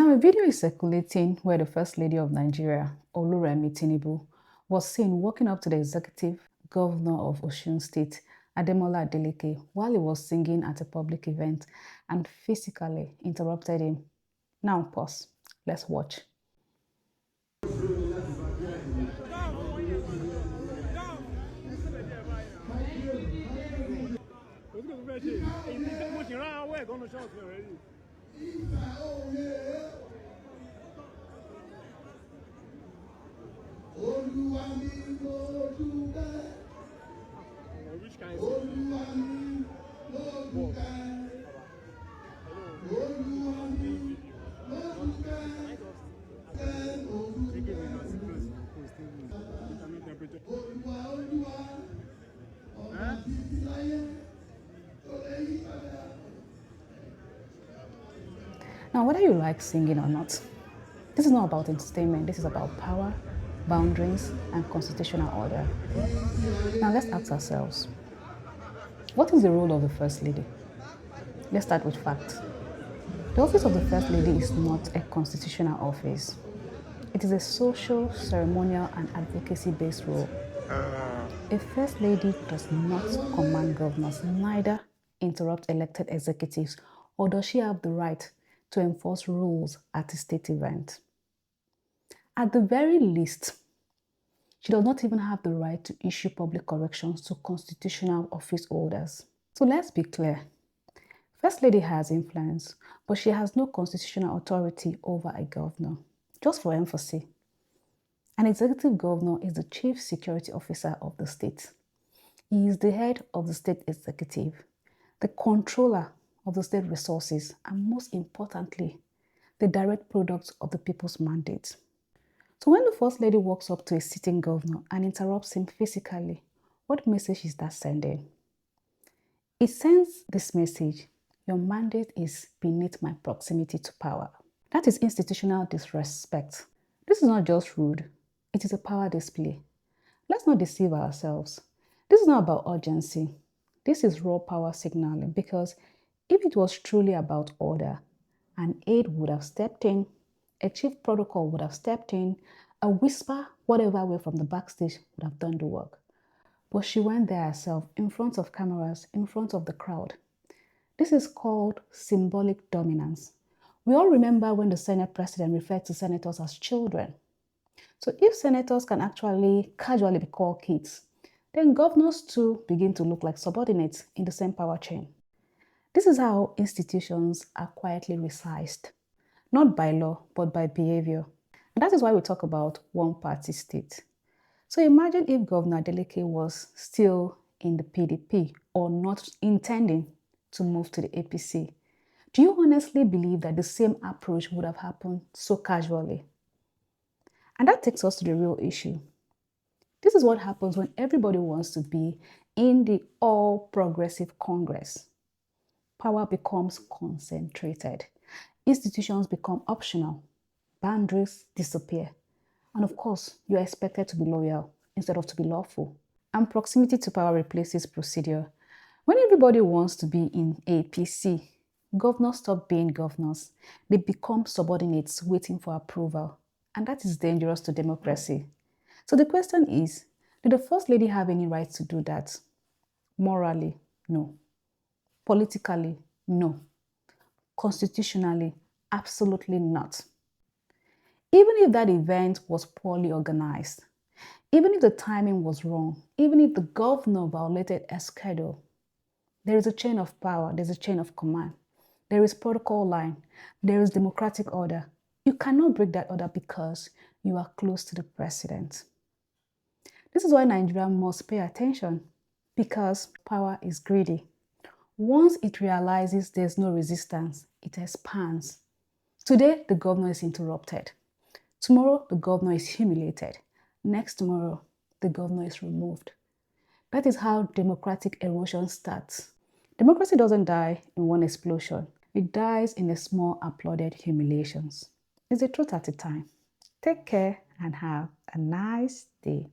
Now, a video is circulating where the First Lady of Nigeria, Oluremi Tinubu, was seen walking up to the executive governor of Osun State, Ademola Adeleke, while he was singing at a public event and physically interrupted him. Now, pause. Let's watch. Now, whether you like singing or not, this is not about entertainment. This is about power, boundaries, and constitutional order. Now, let's ask ourselves, what is the role of the First Lady? Let's start with facts. The office of the First Lady is not a constitutional office. It is a social, ceremonial, and advocacy-based role. A First Lady does not command governors, neither interrupt elected executives, or does she have the right to enforce rules at a state event. At the very least, she does not even have the right to issue public corrections to constitutional office holders. So let's be clear. First Lady has influence, but she has no constitutional authority over a governor. Just for emphasis, an executive governor is the chief security officer of the state. He is the head of the state executive, the controller of the state resources, and most importantly, the direct product of the people's mandate. So when the First Lady walks up to a sitting governor and interrupts him physically, what message is that sending? It sends this message: your mandate is beneath my proximity to power. That is institutional disrespect. This is not just rude, it is a power display. Let's not deceive ourselves. This is not about urgency. This is raw power signaling, because if it was truly about order, an aide would have stepped in, a chief protocol would have stepped in, a whisper, whatever way from the backstage would have done the work. But she went there herself, in front of cameras, in front of the crowd. This is called symbolic dominance. We all remember when the Senate president referred to senators as children. So if senators can actually casually be called kids, then governors too begin to look like subordinates in the same power chain. This is how institutions are quietly resized, not by law, but by behavior. And that is why we talk about one-party state. So imagine if Governor Adeleke was still in the PDP or not intending to move to the APC. Do you honestly believe that the same approach would have happened so casually? And that takes us to the real issue. This is what happens when everybody wants to be in the all-progressive Congress. Power becomes concentrated. Institutions become optional. Boundaries disappear. And of course, you are expected to be loyal instead of to be lawful. And proximity to power replaces procedure. When everybody wants to be in APC, governors stop being governors. They become subordinates waiting for approval. And that is dangerous to democracy. So the question is, did the First Lady have any right to do that? Morally, no. Politically, no. Constitutionally, absolutely not. Even if that event was poorly organized, even if the timing was wrong, even if the governor violated a schedule, there is a chain of power, there's a chain of command, there is protocol line, there is democratic order. You cannot break that order because you are close to the president. This is why Nigeria must pay attention, because power is greedy. Once it realizes there's no resistance, it expands. Today, the governor is interrupted. Tomorrow, the governor is humiliated. Next tomorrow, the governor is removed. That is how democratic erosion starts. Democracy doesn't die in one explosion. It dies in a small applauded humiliations. It's the truth at a time. Take care and have a nice day.